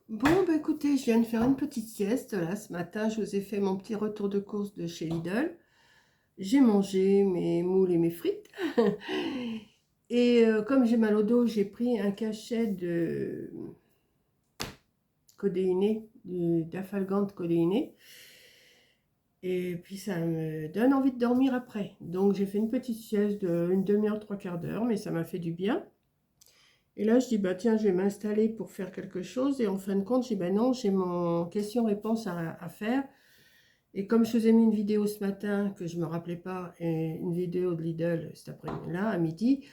Bon, bah écoutez, je viens de faire une petite sieste là ce matin. Je vous ai fait mon petit retour de course de chez Lidl. J'ai mangé mes moules et mes frites. Et comme j'ai mal au dos, j'ai pris un cachet de codéiné, d'afalgante codéiné. Et puis ça me donne envie de dormir après. Donc j'ai fait une petite sieste d'une demi-heure, trois quarts d'heure, mais ça m'a fait du bien. Et là, je dis, bah tiens, je vais m'installer pour faire quelque chose. Et en fin de compte, je dis, bah non, j'ai mon question-réponse à faire. Et comme je vous ai mis une vidéo ce matin que je ne me rappelais pas, et une vidéo de Lidl cet après-midi-là, à midi,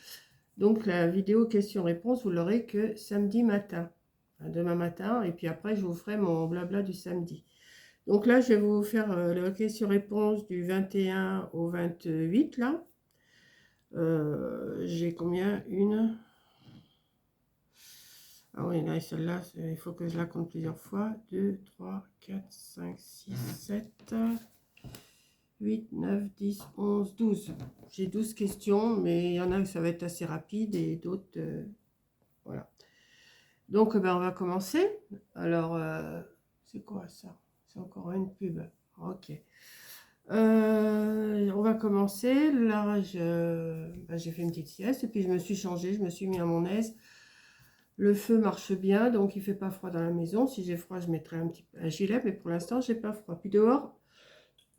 donc la vidéo question-réponse, vous l'aurez que samedi matin, enfin, demain matin, et puis après, je vous ferai mon blabla du samedi. Donc là, je vais vous faire la question-réponse du 21 au 28, là. J'ai combien? Une. Ah oui, là, celle-là, il faut que je la compte plusieurs fois. 2, 3, 4, 5, 6, 7... 8, 9, 10, 11, 12. J'ai 12 questions, mais il y en a où ça va être assez rapide et d'autres, voilà. Donc, ben, on va commencer. Alors, c'est quoi ça? C'est encore une pub. Ok. On va commencer. Là, j'ai fait une petite sieste et puis je me suis changée, je me suis mis à mon aise. Le feu marche bien, donc il fait pas froid dans la maison. Si j'ai froid, je mettrai un gilet, mais pour l'instant, j'ai pas froid. Puis dehors,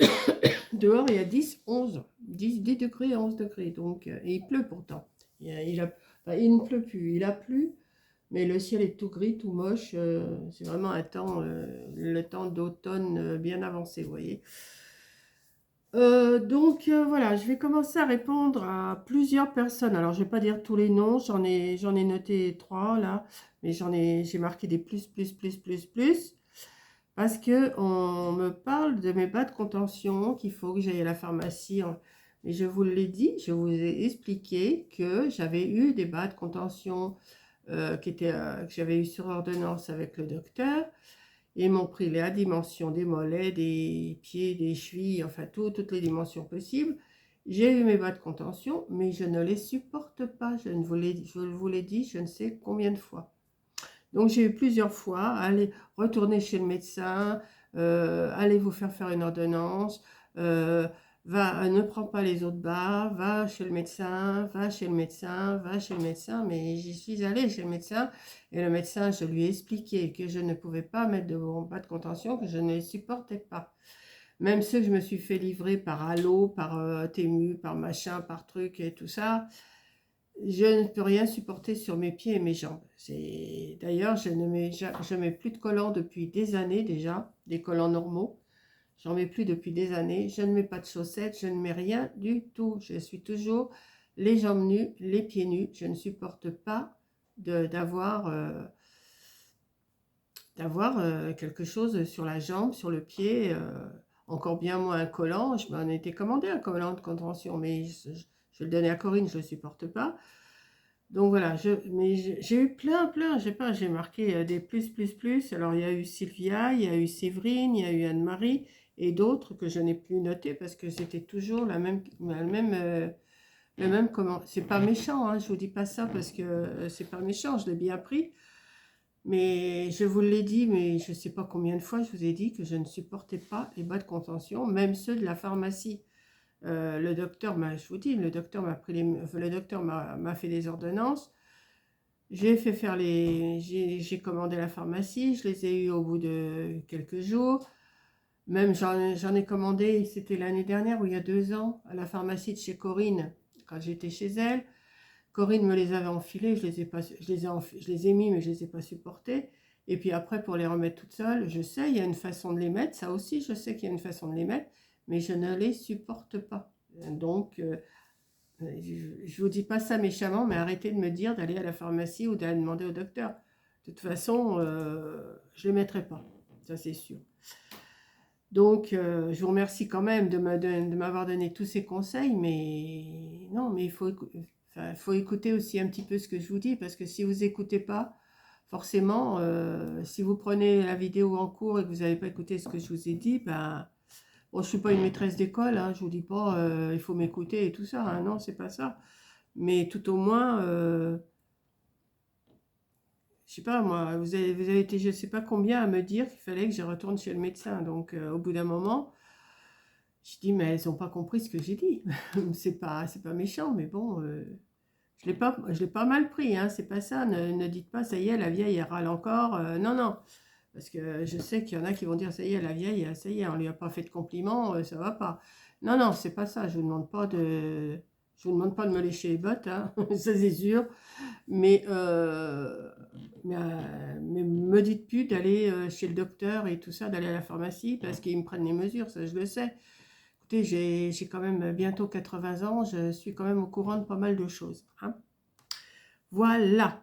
il y a 10, 11, 10 degrés à 11 degrés. Donc, et il pleut pourtant. Enfin, il ne pleut plus, il a plu, mais le ciel est tout gris, tout moche. C'est vraiment un temps, le temps d'automne bien avancé, vous voyez. Voilà, je vais commencer à répondre à plusieurs personnes. Alors, je ne vais pas dire tous les noms, j'en ai noté trois là, mais j'ai marqué des plus. Parce que on me parle de mes bas de contention, qu'il faut que j'aille à la pharmacie. Mais je vous l'ai dit, je vous ai expliqué que j'avais eu des bas de contention que j'avais eu sur ordonnance avec le docteur. Ils m'ont pris la dimension des mollets, des pieds, des chevilles, enfin toutes les dimensions possibles. J'ai eu mes bas de contention, mais je ne les supporte pas. Je vous l'ai dit, je ne sais combien de fois. Donc j'ai eu plusieurs fois, allez, retourner chez le médecin, allez vous faire une ordonnance, euh, ne prends pas les autres bas, va chez le médecin, va chez le médecin, va chez le médecin, mais j'y suis allée chez le médecin, et le médecin, je lui ai expliqué que je ne pouvais pas mettre de bas de contention, que je ne les supportais pas. Même ceux que je me suis fait livrer par Allo, par Temu, par machin, par truc et tout ça, je ne peux rien supporter sur mes pieds et mes jambes. D'ailleurs, je mets plus de collants depuis des années déjà, des collants normaux. J'en mets plus depuis des années. Je ne mets pas de chaussettes, je ne mets rien du tout. Je suis toujours les jambes nues, les pieds nus. Je ne supporte pas d'avoir quelque chose sur la jambe, sur le pied, encore bien moins un collant. Je m'en étais commandé un collant de contention, mais je le donnais à Corinne, je ne le supporte pas. Donc voilà, mais j'ai eu plein, j'ai marqué des plus. Alors il y a eu Sylvia, il y a eu Séverine, il y a eu Anne-Marie et d'autres que je n'ai plus notées parce que c'était toujours le même comment. C'est pas méchant, hein, je vous dis pas ça parce que c'est pas méchant, je l'ai bien pris. Mais je vous l'ai dit, mais je ne sais pas combien de fois je vous ai dit que je ne supportais pas les bas de contention, même ceux de la pharmacie. Le docteur je vous dis, le docteur m'a fait des ordonnances. J'ai commandé la pharmacie, je les ai eues au bout de quelques jours. Même j'en ai commandé, c'était l'année dernière ou il y a 2 ans, à la pharmacie de chez Corinne, quand j'étais chez elle. Corinne me les avait enfilés, je les ai mis, mais je les ai pas supportés. Et puis après, pour les remettre toutes seules, je sais, il y a une façon de les mettre, ça aussi, je sais qu'il y a une façon de les mettre, mais je ne les supporte pas. Donc, je vous dis pas ça méchamment, mais arrêtez de me dire d'aller à la pharmacie ou d'aller demander au docteur. De toute façon, je ne les mettrai pas, ça c'est sûr. Donc, je vous remercie quand même de m'avoir donné tous ces conseils, mais non, mais faut écouter aussi un petit peu ce que je vous dis, parce que si vous n'écoutez pas, forcément, si vous prenez la vidéo en cours et que vous n'avez pas écouté ce que je vous ai dit, ben, bon, je ne suis pas une maîtresse d'école, hein, je ne vous dis pas il faut m'écouter et tout ça, hein, non, c'est pas ça. Mais tout au moins, sais pas, moi, vous avez été je sais pas combien à me dire qu'il fallait que je retourne chez le médecin. Donc, au bout d'un moment, je dis, mais elles n'ont pas compris ce que j'ai dit. C'est pas méchant, mais bon, je l'ai pas mal pris, hein, c'est pas ça. Ne dites pas, ça y est, la vieille, elle râle encore. Non, non. Parce que je sais qu'il y en a qui vont dire, ça y est, la vieille, ça y est, on lui a pas fait de compliments, ça va pas. Non, non, c'est pas ça. Je vous demande pas de me lécher les bottes, hein, ça c'est sûr. Mais, mais me dites plus d'aller chez le docteur et tout ça, d'aller à la pharmacie parce qu'ils me prennent les mesures, ça je le sais. Écoutez, j'ai quand même bientôt 80 ans, je suis quand même au courant de pas mal de choses, hein. Voilà,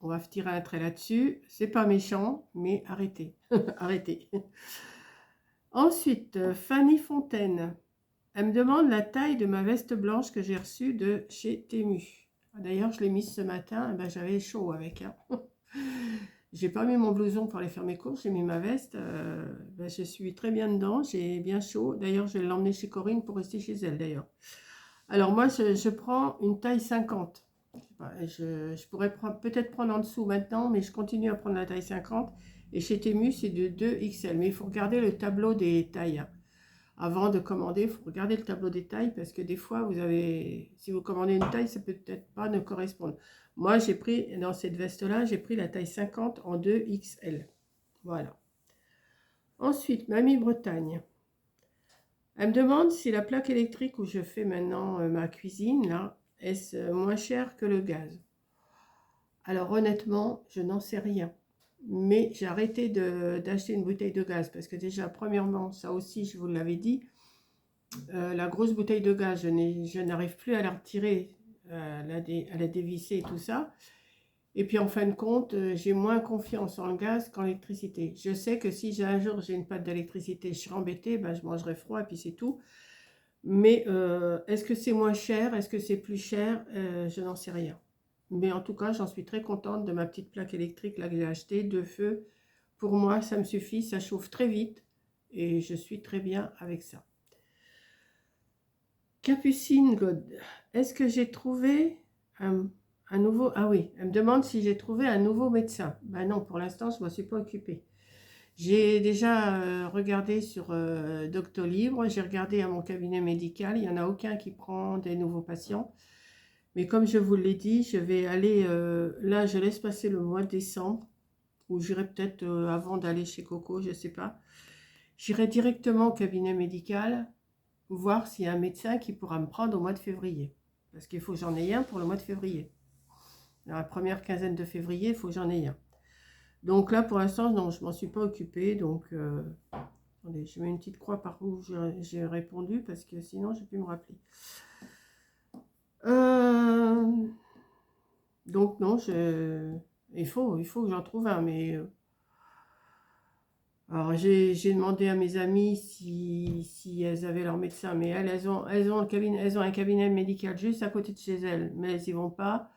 on va tirer un trait là-dessus. C'est pas méchant, mais arrêtez, arrêtez. Ensuite, Fanny Fontaine. Elle me demande la taille de ma veste blanche que j'ai reçue de chez Temu. D'ailleurs, je l'ai mise ce matin, et ben, j'avais chaud avec. Hein. J'ai pas mis mon blouson pour aller faire mes courses, j'ai mis ma veste. Ben, je suis très bien dedans, j'ai bien chaud. D'ailleurs, je vais l'emmener chez Corinne pour rester chez elle d'ailleurs. Alors moi, je prends une taille 50. Je pourrais peut-être prendre en dessous maintenant, mais je continue à prendre la taille 50. Et chez Temu, c'est de 2XL. Mais il faut regarder le tableau des tailles. Hein. Avant de commander, il faut regarder le tableau des tailles parce que des fois, si vous commandez une taille, ça peut peut-être pas ne correspondre. Moi, j'ai pris, dans cette veste-là, j'ai pris la taille 50 en 2XL. Voilà. Ensuite, Mamie Bretagne. Elle me demande si la plaque électrique où je fais maintenant ma cuisine, là, est-ce moins cher que le gaz? Alors honnêtement, je n'en sais rien. Mais j'ai arrêté d'acheter une bouteille de gaz parce que déjà, premièrement, ça aussi, je vous l'avais dit, la grosse bouteille de gaz, je n'arrive plus à la retirer, à la dévisser et tout ça. Et puis en fin de compte, j'ai moins confiance en le gaz qu'en l'électricité. Je sais que si un jour j'ai une panne d'électricité, je serai embêtée, ben, je mangerai froid et puis c'est tout. Mais est-ce que c'est moins cher? Est-ce que c'est plus cher? Je n'en sais rien. Mais en tout cas, j'en suis très contente de ma petite plaque électrique là que j'ai achetée, de feu. Pour moi, ça me suffit, ça chauffe très vite et je suis très bien avec ça. Capucine God, est-ce que j'ai trouvé un nouveau... Ah oui, elle me demande si j'ai trouvé un nouveau médecin. Ben non, pour l'instant, je ne m'en suis pas occupée. J'ai déjà regardé sur Doctolib, j'ai regardé à mon cabinet médical, il n'y en a aucun qui prend des nouveaux patients. Mais comme je vous l'ai dit, je vais aller... là, je laisse passer le mois de décembre, ou j'irai peut-être avant d'aller chez Coco, je ne sais pas. J'irai directement au cabinet médical, voir s'il y a un médecin qui pourra me prendre au mois de février. Parce qu'il faut que j'en ai un pour le mois de février. Dans la première quinzaine de février, il faut que j'en ai un. Donc là, pour l'instant, non, je ne m'en suis pas occupée. Donc, attendez, je mets une petite croix par où j'ai répondu parce que sinon, je ne vais plus me rappeler. Donc, non, il faut que j'en trouve un. Mais alors, j'ai demandé à mes amies si elles avaient leur médecin. Mais elles ont un cabinet médical juste à côté de chez elles. Mais elles n'y vont pas.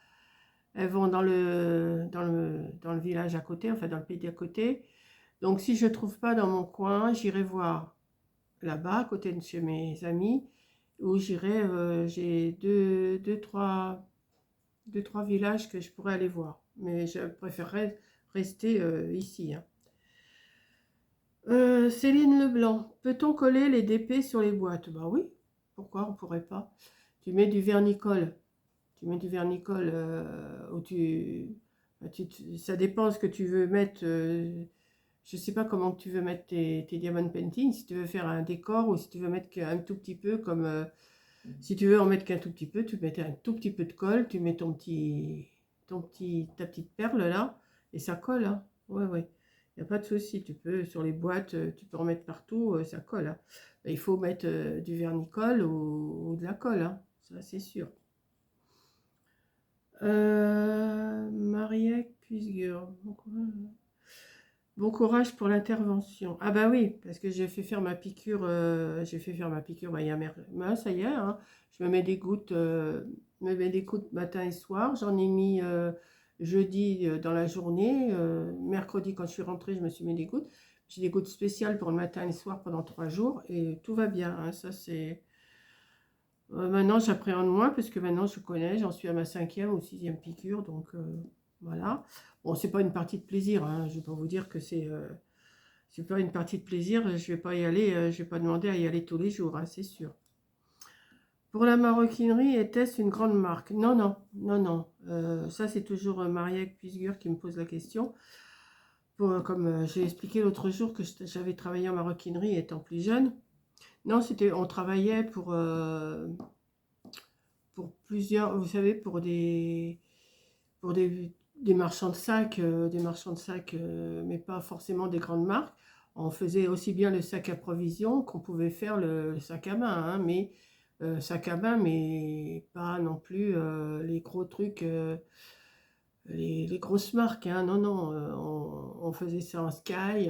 Elles vont dans le village à côté, enfin dans le pays d'à côté. Donc si je ne trouve pas dans mon coin, j'irai voir là-bas, à côté de chez mes amis, où j'ai trois villages que je pourrais aller voir. Mais je préférerais rester ici. Hein. Céline Leblanc, peut-on coller les DP sur les boîtes? Bah oui, pourquoi on ne pourrait pas? Tu mets du vernicole. Tu mets du vernicole ça dépend ce que tu veux mettre. Je ne sais pas comment tu veux mettre tes diamond painting, si tu veux faire un décor ou si tu veux mettre un tout petit peu comme... si tu veux en mettre qu'un tout petit peu, tu mets un tout petit peu de colle, tu mets ta petite perle là, et ça colle. Hein. Ouais, ouais. Il n'y a pas de souci. Tu peux, sur les boîtes, tu peux en mettre partout, ça colle. Hein. Il faut mettre du vernicole ou de la colle. Hein. Ça, c'est sûr. Mariette Puisgur. Bon courage pour l'intervention. Ah bah oui, parce que j'ai fait faire ma piqûre. Bah, il y a ça y est, hein, je me mets des gouttes, matin et soir. J'en ai mis jeudi dans la journée. Mercredi, quand je suis rentrée, je me suis mis des gouttes. J'ai des gouttes spéciales pour le matin et le soir pendant 3 jours. Et tout va bien. Hein, ça, c'est... maintenant, j'appréhende moins parce que maintenant, je connais. J'en suis à ma 5e ou 6e piqûre. Donc, Voilà. Bon, c'est pas une partie de plaisir, hein. Je vais pas vous dire que c'est pas une partie de plaisir. Je vais pas y aller, je vais pas demander à y aller tous les jours, hein, c'est sûr. Pour la maroquinerie, était-ce une grande marque? Non, non, non, non. Ça, c'est toujours Mariette Puisgur qui me pose la question. Comme j'ai expliqué l'autre jour que j'avais travaillé en maroquinerie étant plus jeune. Non, on travaillait pour plusieurs, vous savez, pour des marchands de sacs, mais pas forcément des grandes marques. On faisait aussi bien le sac à provision qu'on pouvait faire le sac à main, hein, mais sac à main, mais pas non plus les gros trucs, les grosses marques, hein. Non, non, on faisait ça en Sky,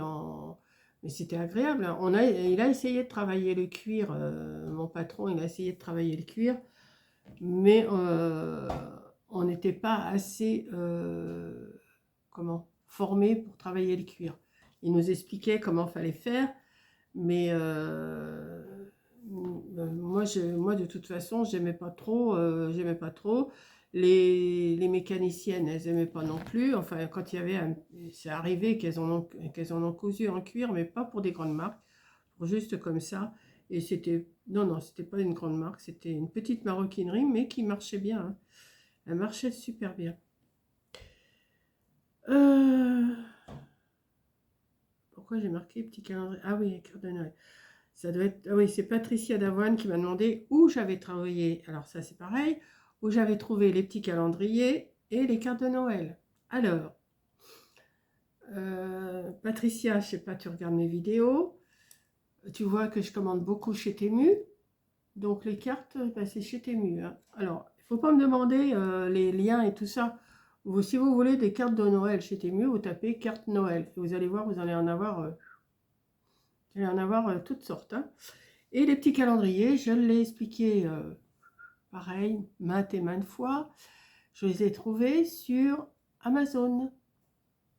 mais c'était agréable, hein. Il a essayé de travailler le cuir, mon patron, il a essayé de travailler le cuir, mais on n'était pas assez formé pour travailler le cuir. Il nous expliquait comment fallait faire, mais moi de toute façon j'aimais pas trop, les mécaniciennes, elles aimaient pas non plus. Enfin, quand il y avait c'est arrivé qu'elles en ont cousu en cuir, mais pas pour des grandes marques, juste comme ça. Et c'était, non, non, c'était pas une grande marque, c'était une petite maroquinerie, mais qui marchait bien, hein. Elle marchait super bien. Pourquoi j'ai marqué petit calendrier? Ah oui, cœur de Noël. Ça doit être, ah oui, c'est Patricia Davoine qui m'a demandé où j'avais travaillé. Alors ça, c'est pareil, où j'avais trouvé les petits calendriers et les cartes de Noël. Alors, Patricia, je sais pas, tu regardes mes vidéos, tu vois que je commande beaucoup chez Temu. Donc les cartes, ben, c'est chez Temu, hein. Alors, il ne faut pas me demander les liens et tout ça. Si vous voulez des cartes de Noël chez Temu, vous tapez carte Noël. Et vous allez voir, vous allez en avoir, toutes sortes, hein. Et les petits calendriers, je l'ai expliqué pareil, maintes et maintes fois. Je les ai trouvés sur Amazon.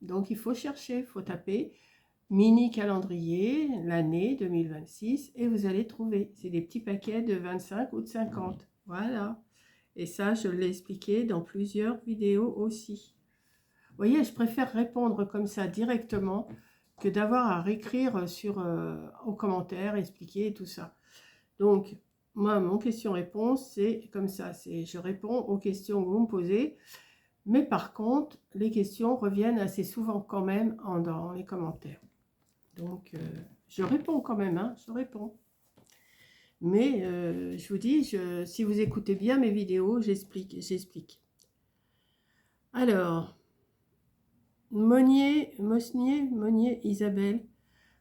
Donc il faut chercher, il faut taper mini calendrier, l'année 2026, et vous allez trouver. C'est des petits paquets de 25 ou de 50. Voilà. Et ça, je l'ai expliqué dans plusieurs vidéos aussi. Vous voyez, je préfère répondre comme ça directement que d'avoir à réécrire aux commentaires, expliquer tout ça. Donc, moi, mon question-réponse, c'est comme ça. Je réponds aux questions que vous me posez. Mais par contre, les questions reviennent assez souvent quand même dans les commentaires. Donc, je réponds quand même, hein, je réponds. Mais je vous dis, si vous écoutez bien mes vidéos, j'explique. Alors, Mosnier Isabelle,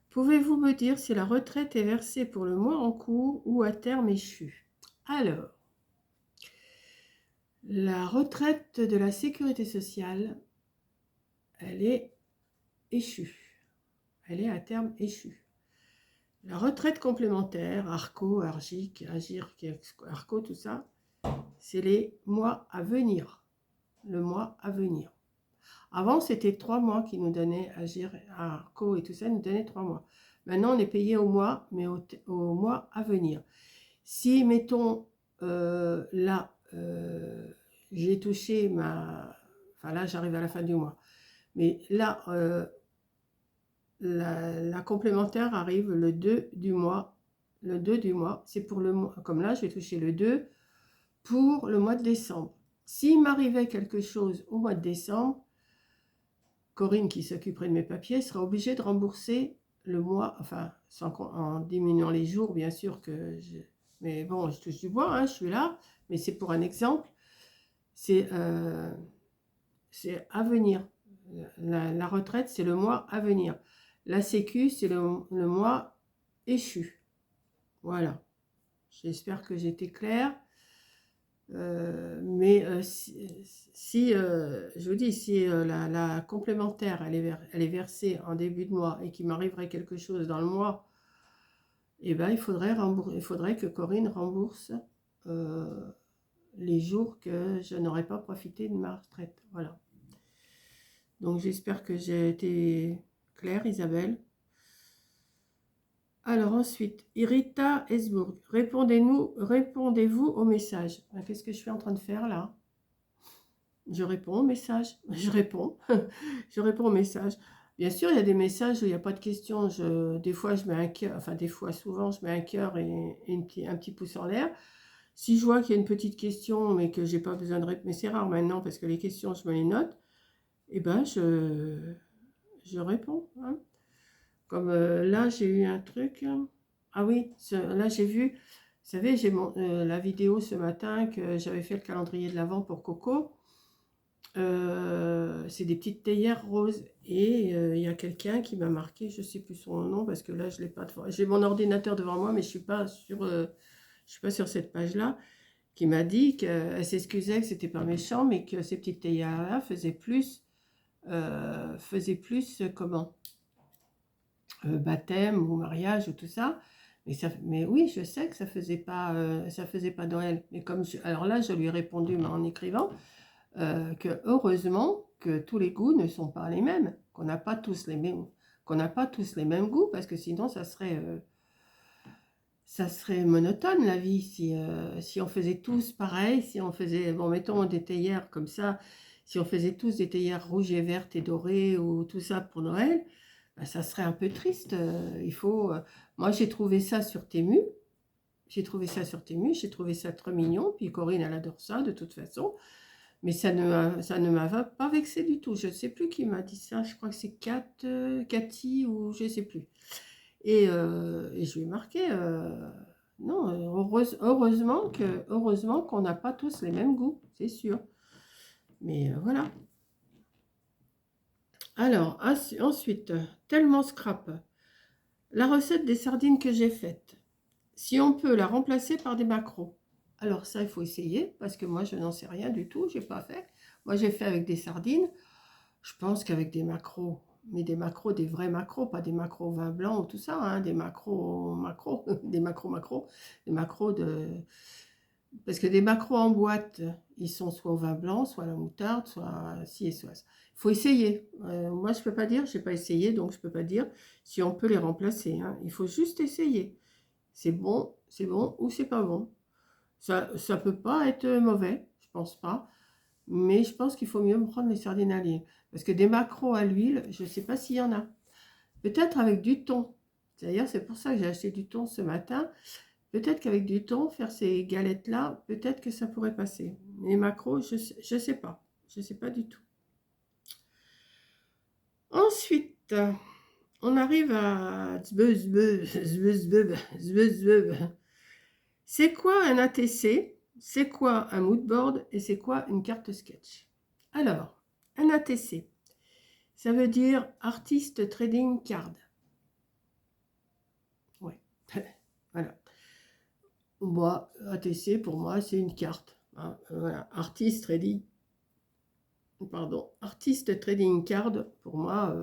pouvez-vous me dire si la retraite est versée pour le mois en cours ou à terme échu? Alors, la retraite de la sécurité sociale, elle est échue. Elle est à terme échue. La retraite complémentaire, ARCO, ARGIC, AGIR, ARCO, tout ça, c'est les mois à venir. Le mois à venir. Avant, c'était 3 mois qui nous donnaient AGIR, ARCO et tout ça, nous donnaient 3 mois. Maintenant, on est payé au mois, mais au mois à venir. Si, mettons, là, j'ai touché enfin là, j'arrive à la fin du mois. Mais là, la complémentaire arrive le 2 du mois. Le 2 du mois, c'est pour le mois. Comme là, je vais toucher le 2 pour le mois de décembre. S'il m'arrivait quelque chose au mois de décembre, Corinne, qui s'occuperait de mes papiers, sera obligée de rembourser le mois, enfin, en diminuant les jours, bien sûr mais bon, je touche du bois, hein, je suis là, mais c'est pour un exemple. C'est à venir. La retraite, c'est le mois à venir. La sécu, c'est le mois échu. Voilà. J'espère que j'étais claire. Mais je vous dis, si la complémentaire, elle est versée en début de mois et qu'il m'arriverait quelque chose dans le mois, eh ben, il faudrait que Corinne rembourse les jours que je n'aurais pas profité de ma retraite. Voilà. Donc j'espère que j'ai été claire, Isabelle. Alors ensuite, Irita Hesbourg, répondez-vous au message. Qu'est-ce que je suis en train de faire là? Je réponds aux messages. Je réponds. Je réponds aux messages. Bien sûr, il y a des messages où il n'y a pas de questions. Des fois, je mets un cœur, enfin des fois, souvent, je mets un cœur et un petit pouce en l'air. Si je vois qu'il y a une petite question, mais que j'ai pas besoin de répondre, mais c'est rare maintenant parce que les questions, je me les note, et ben je réponds, hein. Comme là, j'ai eu un truc. Ah oui, là, j'ai vu, vous savez, j'ai la vidéo ce matin que j'avais fait le calendrier de l'Avent pour Coco. C'est des petites théières roses. Et il y a quelqu'un qui m'a marqué, je ne sais plus son nom, parce que là, je l'ai pas devant. J'ai mon ordinateur devant moi, mais je suis pas sur cette page-là, qui m'a dit qu'elle s'excusait, que c'était pas méchant, mais que ces petites théières-là comment baptême ou mariage ou tout ça. Mais oui, je sais que ça faisait pas Noël. Mais alors là, je lui ai répondu mais en écrivant que heureusement que tous les goûts ne sont pas les mêmes, qu'on n'a pas tous les mêmes goûts, parce que sinon ça serait monotone la vie si on faisait tous pareil, si on faisait, bon, mettons des théières comme ça, si on faisait tous des théières rouges et vertes et dorées ou tout ça pour Noël, ben, ça serait un peu triste. Moi, j'ai trouvé ça sur Temu. J'ai trouvé ça trop mignon. Puis Corinne, elle adore ça de toute façon. Mais ça ne m'a pas vexé du tout. Je ne sais plus qui m'a dit ça. Je crois que c'est Cathy ou je ne sais plus. Et je lui ai marqué, non, heureusement qu'on n'a pas tous les mêmes goûts, c'est sûr. Mais voilà. Alors, ensuite, tellement scrap. La recette des sardines que j'ai faite. Si on peut la remplacer par des maquereaux. Alors ça, il faut essayer, parce que moi, je n'en sais rien du tout, je n'ai pas fait. Moi, j'ai fait avec des sardines. Je pense qu'avec des maquereaux, mais des maquereaux, des vrais maquereaux, pas des maquereaux au vin blanc ou tout ça, hein, des maquereaux, des maquereaux, des maquereaux de... Parce que des maquereaux en boîte, ils sont soit au vin blanc, soit à la moutarde, soit ci et soit ça. Il faut essayer. Moi, je ne peux pas dire, je n'ai pas essayé, donc je ne peux pas dire si on peut les remplacer, hein. Il faut juste essayer. C'est bon ou c'est pas bon. Ça peut pas être mauvais, je pense pas. Mais je pense qu'il faut mieux prendre les sardines à l'huile. Parce que des maquereaux à l'huile, je ne sais pas s'il y en a. Peut-être avec du thon. D'ailleurs, c'est pour ça que j'ai acheté du thon ce matin. Peut-être qu'avec du thon, faire ces galettes-là, peut-être que ça pourrait passer. Les maquereaux, je ne sais pas. Je ne sais pas du tout. Ensuite, on arrive à... C'est quoi un ATC? C'est quoi un moodboard? Et c'est quoi une carte sketch? Alors, un ATC, ça veut dire Artist Trading Card. Ouais, voilà. Moi, ATC, pour moi, c'est une carte, hein. Voilà. Artist Trading Card, pour moi,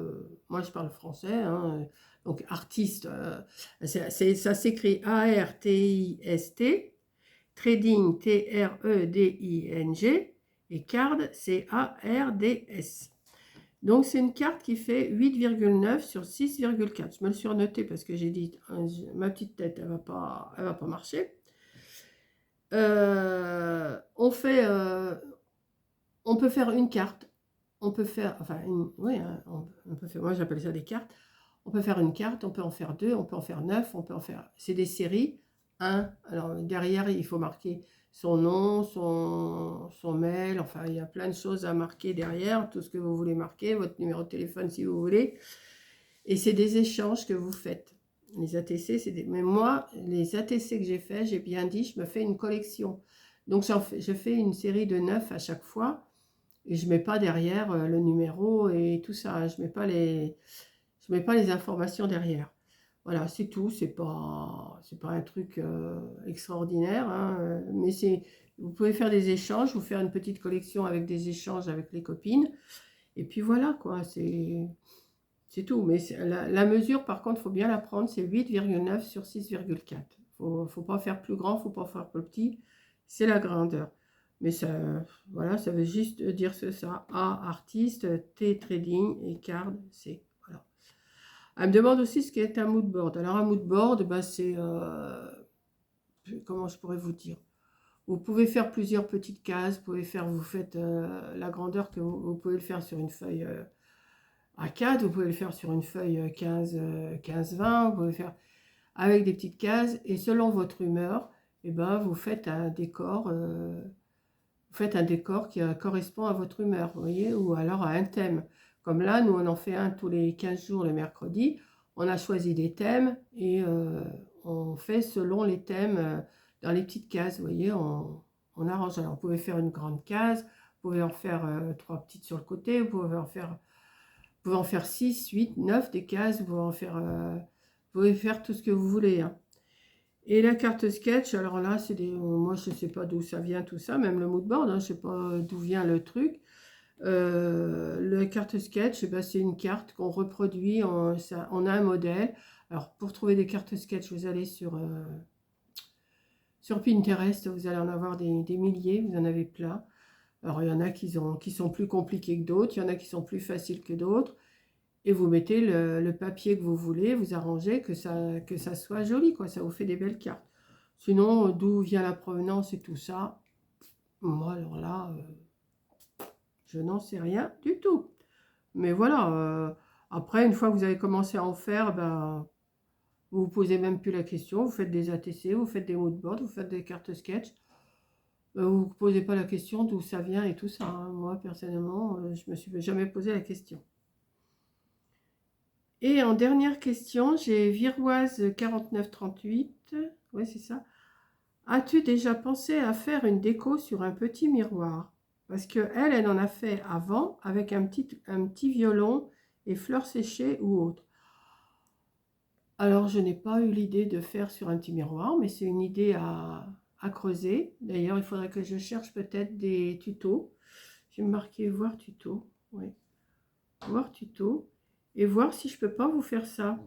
moi je parle français, hein, donc artiste, ça s'écrit A-R-T-I-S-T, Trading, T-R-E-D-I-N-G, et card, c'est A-R-D-S. Donc, c'est une carte qui fait 8,9 sur 6,4. Je me le suis noté parce que j'ai dit, ma petite tête, elle va pas marcher. On peut faire une carte. On peut faire, enfin, oui, hein, on peut faire, moi j'appelle ça des cartes. On peut faire une carte, on peut en faire deux, on peut en faire 9, on peut en faire. C'est des séries. Alors derrière, il faut marquer son nom, son mail, enfin, il y a plein de choses à marquer derrière, tout ce que vous voulez marquer, votre numéro de téléphone si vous voulez. Et c'est des échanges que vous faites. Les ATC, mais moi, les ATC que j'ai fait, j'ai bien dit, je me fais une collection. Donc, je fais une série de 9 à chaque fois. Et je ne mets pas derrière le numéro et tout ça. Je mets pas les informations derrière. Voilà, c'est tout. C'est pas un truc extraordinaire, hein, mais vous pouvez faire des échanges, vous faire une petite collection avec des échanges avec les copines. Et puis voilà, quoi. C'est tout. Mais la mesure, par contre, il faut bien la prendre. C'est 8,9 sur 6,4. Faut pas faire plus grand, faut pas faire plus petit. C'est la grandeur. Mais ça, voilà, ça veut juste dire ça. A, artiste, T, trading et card, C. Voilà. Elle me demande aussi ce qu'est un mood board. Alors, un mood board, bah, c'est... comment je pourrais vous dire? Vous pouvez faire plusieurs petites cases, vous faites la grandeur que vous pouvez le faire sur une feuille A4, vous pouvez le faire sur une feuille 15-20, vous pouvez faire avec des petites cases, et selon votre humeur, eh ben, vous faites un décor qui correspond à votre humeur, vous voyez, ou alors à un thème. Comme là, nous on en fait un tous les 15 jours le mercredi, on a choisi des thèmes et on fait selon les thèmes dans les petites cases, vous voyez, on arrange. Alors vous pouvez faire une grande case, vous pouvez en faire 3 petites sur le côté, vous pouvez en faire 6, 8, 9 des cases, vous pouvez faire tout ce que vous voulez, hein. Et la carte sketch, alors là, moi je ne sais pas d'où ça vient tout ça, même le mood board, hein, je ne sais pas d'où vient le truc. La carte sketch, eh ben, c'est une carte qu'on reproduit, on a un modèle. Alors pour trouver des cartes sketch, vous allez sur Pinterest, vous allez en avoir des milliers, vous en avez plein. Alors il y en a qui sont plus compliqués que d'autres, il y en a qui sont plus faciles que d'autres. Et vous mettez le papier que vous voulez, vous arrangez que ça soit joli, quoi. Ça vous fait des belles cartes. Sinon, d'où vient la provenance et tout ça, moi, alors là, je n'en sais rien du tout. Mais voilà, après, une fois que vous avez commencé à en faire, ben, vous vous posez même plus la question. Vous faites des ATC, vous faites des moodboards, vous faites des cartes sketch. Vous ne vous posez pas la question d'où ça vient et tout ça, hein. Moi, personnellement, je ne me suis jamais posé la question. Et en dernière question, j'ai Viroise 4938. Oui, c'est ça. As-tu déjà pensé à faire une déco sur un petit miroir? Parce que elle en a fait avant avec un petit violon et fleurs séchées ou autre. Alors, je n'ai pas eu l'idée de faire sur un petit miroir, mais c'est une idée à creuser. D'ailleurs, il faudrait que je cherche peut-être des tutos. Je vais me marquer voir tuto. Oui, voir tuto. Et voir si je peux pas vous faire ça.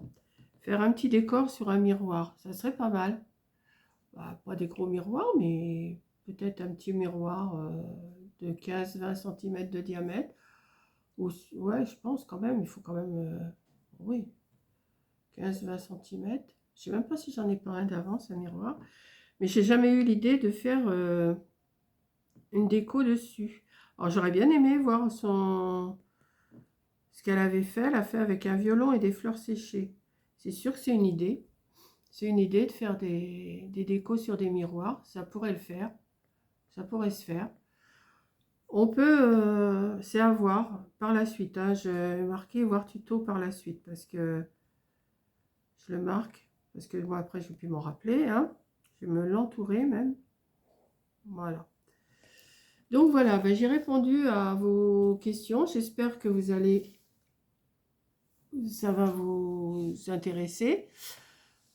Faire un petit décor sur un miroir. Ça serait pas mal. Bah, pas des gros miroirs, mais peut-être un petit miroir de 15-20 cm de diamètre. Ouais, je pense quand même, il faut quand même, oui, 15-20 cm. Je sais même pas si j'en ai pas un d'avance, un miroir. Mais j'ai jamais eu l'idée de faire une déco dessus. Alors j'aurais bien aimé voir ce qu'elle avait fait. Elle a fait avec un violon et des fleurs séchées. C'est sûr que c'est une idée. C'est une idée de faire des décos sur des miroirs. Ça pourrait le faire. Ça pourrait se faire. On peut, c'est à voir par la suite, hein. Je vais marquer voir tuto par la suite parce que je le marque. Parce que moi après je ne vais plus m'en rappeler, hein. Je vais me l'entourer même. Voilà. Donc voilà, ben, j'ai répondu à vos questions. J'espère que ça va vous intéresser.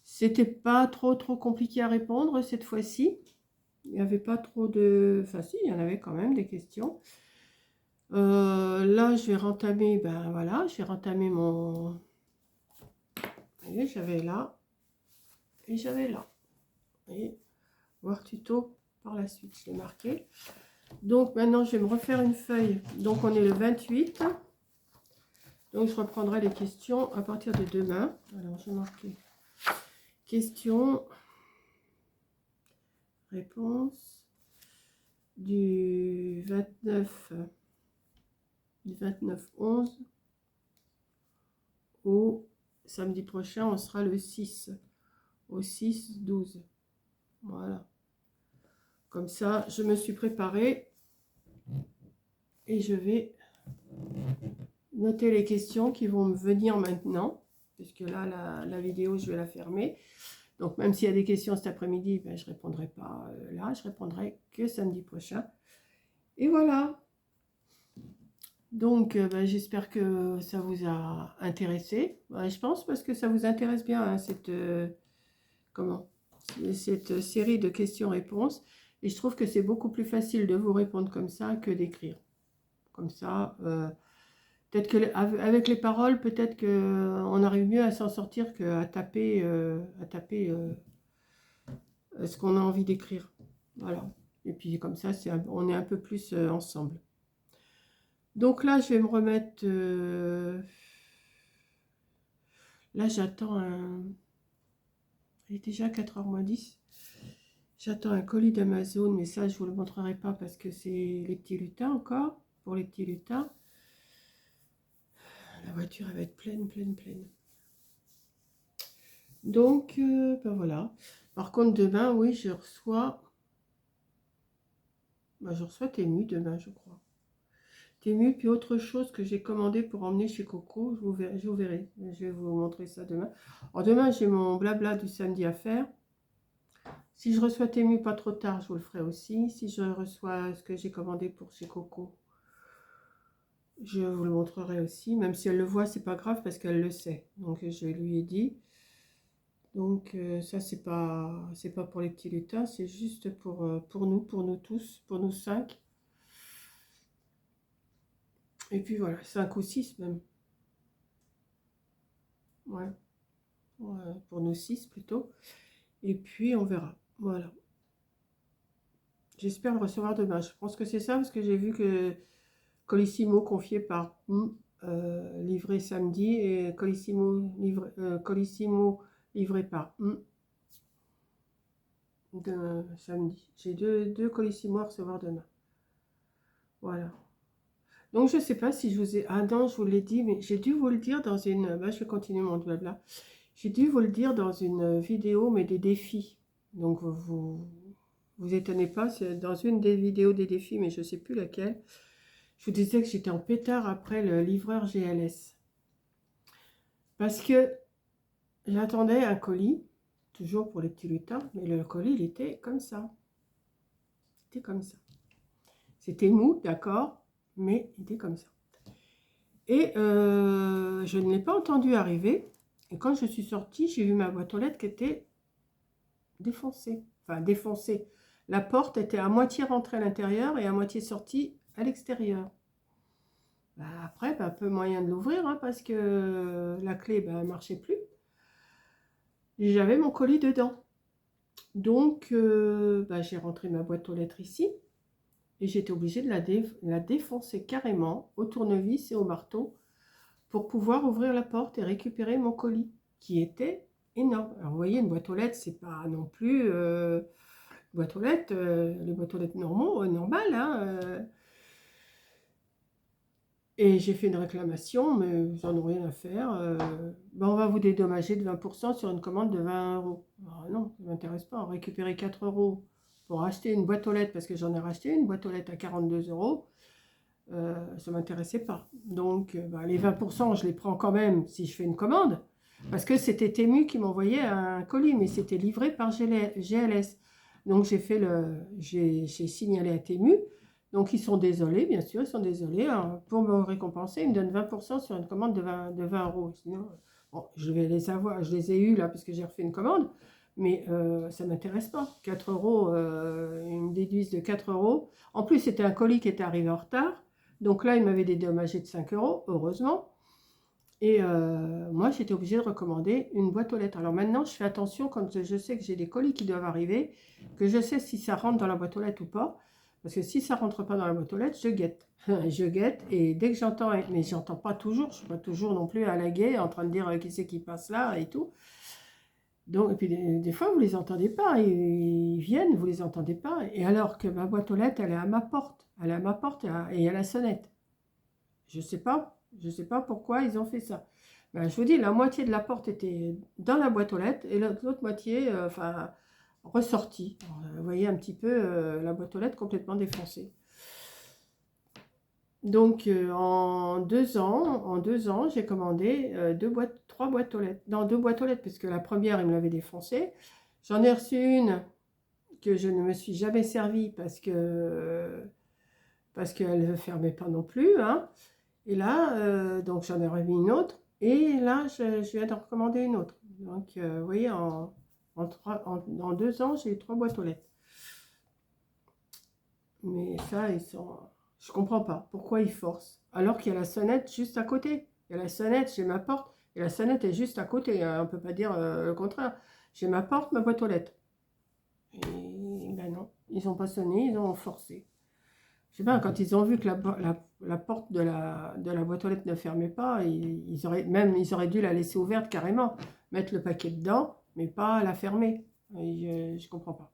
C'était pas trop compliqué à répondre cette fois-ci. Il n'y avait pas trop de... Enfin si, il y en avait quand même des questions. Là, je vais rentamer, ben voilà, je vais rentamer mon... Vous voyez, j'avais là et j'avais là. Vous voyez, voir tuto par la suite, je l'ai marqué. Donc maintenant, je vais me refaire une feuille. Donc on est le 28. Donc je reprendrai les questions à partir de demain. Alors, je vais marquer questions, réponse du 29/11 au samedi prochain, on sera le 6 au 6/12. Voilà. Comme ça, je me suis préparée et je vais noter les questions qui vont me venir maintenant, puisque là, la vidéo, je vais la fermer. Donc, même s'il y a des questions cet après-midi, ben, je ne répondrai pas là, je répondrai que samedi prochain. Et voilà. Donc, ben, j'espère que ça vous a intéressé. Ben, je pense parce que ça vous intéresse bien, hein, cette série de questions-réponses. Et je trouve que c'est beaucoup plus facile de vous répondre comme ça que d'écrire. Comme ça, peut-être que avec les paroles, peut-être qu'on arrive mieux à s'en sortir qu'à taper, ce qu'on a envie d'écrire. Voilà. Et puis comme ça, on est un peu plus ensemble. Donc là, je vais me remettre... là, j'attends un... Il est déjà 4h moins 10. J'attends un colis d'Amazon, mais ça, je vous le montrerai pas parce que c'est les petits lutins encore. Pour les petits lutins, la voiture, elle va être pleine, pleine, pleine. Donc, ben voilà. Par contre, demain, oui, je reçois Temu demain, je crois. Temu, puis autre chose que j'ai commandé pour emmener chez Coco, je vous verrai. Je vais vous montrer ça demain. Alors demain, j'ai mon blabla du samedi à faire. Si je reçois Temu pas trop tard, je vous le ferai aussi. Si je reçois ce que j'ai commandé pour chez Coco, je vous le montrerai aussi. Même si elle le voit, c'est pas grave parce qu'elle le sait. Donc je lui ai dit. Donc ça, c'est pas pour les petits lutins, c'est juste pour nous tous, pour nous 5. Et puis voilà, 5 ou 6 même. Ouais, ouais, pour nous 6 plutôt. Et puis on verra. Voilà. J'espère le recevoir demain. Je pense que c'est ça parce que j'ai vu que Colissimo confié par livré samedi et Colissimo livré par de samedi. J'ai deux Colissimo à recevoir demain. Voilà. Donc je sais pas si je vous ai... Ah non, je vous l'ai dit, mais j'ai dû vous le dire dans une... Bah, je vais continuer mon blabla. J'ai dû vous le dire dans une vidéo, mais des défis. Donc vous étonnez pas, c'est dans une des vidéos des défis, mais je ne sais plus laquelle. Je vous disais que j'étais en pétard après le livreur GLS. Parce que j'attendais un colis, toujours pour les petits lutins, mais le colis, il était comme ça. C'était comme ça. C'était mou, d'accord, mais il était comme ça. Et je ne l'ai pas entendu arriver. Et quand je suis sortie, j'ai vu ma boîte aux lettres qui était défoncée. Enfin, défoncée. La porte était à moitié rentrée à l'intérieur et à moitié sortie à l'extérieur. Bah, après, bah, peu moyen de l'ouvrir hein, parce que la clé ne marchait plus. J'avais mon colis dedans. Donc, j'ai rentré ma boîte aux lettres ici. Et j'étais obligée de la défoncer carrément au tournevis et au marteau pour pouvoir ouvrir la porte et récupérer mon colis, qui était énorme. Alors, vous voyez, une boîte aux lettres, c'est pas non plus boîte aux lettres, les boîtes aux lettres normales. Hein, et j'ai fait une réclamation, mais j'en ai rien à faire. On va vous dédommager de 20% sur une commande de 20 €. Alors, non, ça ne m'intéresse pas. Récupérer 4 € pour acheter une boîte aux lettres, parce que j'en ai racheté une boîte aux lettres à 42 €. Ça ne m'intéressait pas. Donc, les 20%, je les prends quand même si je fais une commande. Parce que c'était Temu qui m'envoyait un colis, mais c'était livré par GLS. Donc, j'ai signalé à Temu. Donc, ils sont désolés, bien sûr, ils sont désolés. Hein. Pour me récompenser, ils me donnent 20% sur une commande de 20 €. Sinon, bon, je vais les avoir, je les ai eus là, parce que j'ai refait une commande. Mais ça ne m'intéresse pas. 4 €, ils me déduisent de 4 €. En plus, c'était un colis qui était arrivé en retard. Donc là, il m'avait dédommagé de 5 €, heureusement. Et moi, j'étais obligée de recommander une boîte aux lettres. Alors maintenant, je fais attention quand je sais que j'ai des colis qui doivent arriver, que je sais si ça rentre dans la boîte aux lettres ou pas. Parce que si ça ne rentre pas dans la boîte aux lettres, je guette. Je guette et dès que j'entends, mais j'entends pas toujours, je ne suis pas toujours non plus à la guet en train de dire qui c'est qui passe là et tout. Donc, et puis des fois, vous ne les entendez pas, ils viennent, vous ne les entendez pas. Et alors que ma boîte aux lettres, elle est à ma porte. Elle est à ma porte et il y a la sonnette. Je ne sais pas pourquoi ils ont fait ça. Je vous dis, la moitié de la porte était dans la boîte aux lettres et l'autre moitié, ressortie. Alors, vous voyez un petit peu la boîte aux lettres complètement défoncée. Donc, en 2 ans, j'ai commandé 3 boîtes aux lettres. Non, 2 boîtes aux lettres, parce que la première, ils me l'avaient défoncée. J'en ai reçu une que je ne me suis jamais servie parce qu'elle ne fermait pas non plus. Hein. Et là, donc j'en ai remis une autre. Et là, je viens de recommander une autre. Donc, vous voyez, en 2 ans, j'ai eu 3 boîtes aux lettres. Mais ça, je comprends pas pourquoi ils forcent. Alors qu'il y a la sonnette juste à côté. Il y a la sonnette, j'ai ma porte. Et la sonnette est juste à côté. On ne peut pas dire le contraire. J'ai ma porte, ma boîte aux lettres. Et ben non, ils n'ont pas sonné, ils ont forcé. Je sais pas, quand ils ont vu que la porte de la boîte aux lettres ne fermait pas, ils auraient dû la laisser ouverte carrément, mettre le paquet dedans, mais pas la fermer. Et je comprends pas.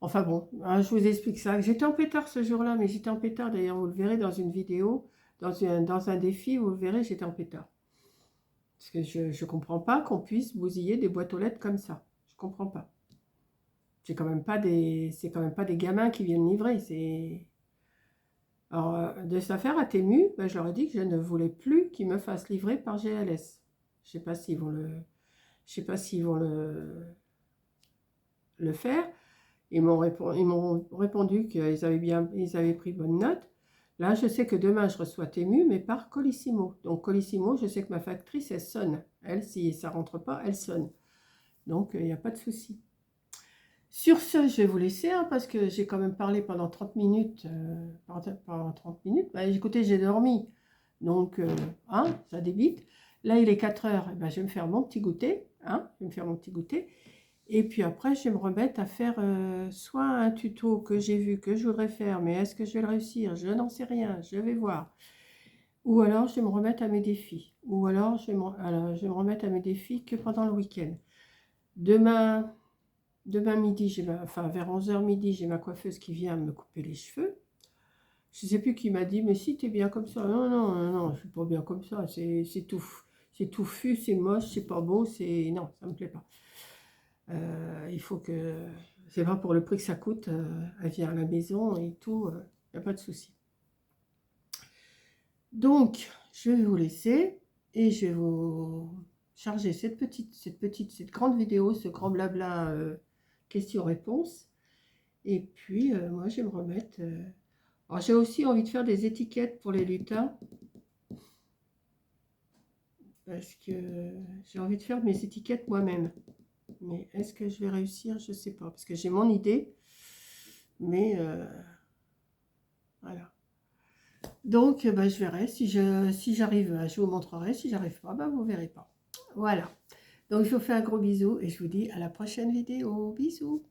Enfin bon, hein, je vous explique ça. J'étais en pétard ce jour-là, mais j'étais en pétard, d'ailleurs, vous le verrez dans une vidéo, dans un défi, vous le verrez, j'étais en pétard. Parce que je ne comprends pas qu'on puisse bousiller des boîtes aux lettres comme ça. Je comprends pas. C'est quand même pas des gamins qui viennent livrer. Alors, de cette affaire à Temu, ben, je leur ai dit que je ne voulais plus qu'ils me fassent livrer par GLS. Je sais pas s'ils vont le faire. Ils m'ont répondu qu'ils avaient pris bonne note. Là, je sais que demain, je reçois Temu, mais par Colissimo. Donc, Colissimo, je sais que ma factrice, elle sonne. Elle, si ça rentre pas, elle sonne. Donc, il n'y a pas de souci. Sur ce, je vais vous laisser, hein, parce que j'ai quand même parlé pendant 30 minutes. Pendant 30 minutes. Bah, écoutez, j'ai dormi. Donc, hein, ça débite. Là, il est 4 heures. Eh ben, je vais me faire mon petit goûter. Hein, je vais me faire mon petit goûter. Et puis après, je vais me remettre à faire soit un tuto que j'ai vu, que je voudrais faire, mais est-ce que je vais le réussir? Je n'en sais rien, je vais voir. Ou alors, je vais me remettre à mes défis. Ou alors, je vais me remettre à mes défis que pendant le week-end. Demain midi, enfin vers 11 h midi, j'ai ma coiffeuse qui vient me couper les cheveux. Je ne sais plus qui m'a dit, mais si, tu es bien comme ça. Non, non, non, non, je ne suis pas bien comme ça. C'est touffu, c'est moche, c'est pas beau, non, ça me plaît pas. Il faut que... C'est pas pour le prix que ça coûte. Elle vient à la maison et tout. Il n'y a pas de souci. Donc, je vais vous laisser. Et je vais vous charger cette grande vidéo, ce grand blabla questions-réponses. Et puis, moi, je vais me remettre... Alors, j'ai aussi envie de faire des étiquettes pour les lutins. Parce que j'ai envie de faire mes étiquettes moi-même. Mais est-ce que je vais réussir? Je ne sais pas. Parce que j'ai mon idée. Mais voilà. Donc, bah, je verrai. Si j'arrive, je vous montrerai. Si j'arrive pas, bah, vous verrez pas. Voilà. Donc, je vous fais un gros bisou. Et je vous dis à la prochaine vidéo. Bisous.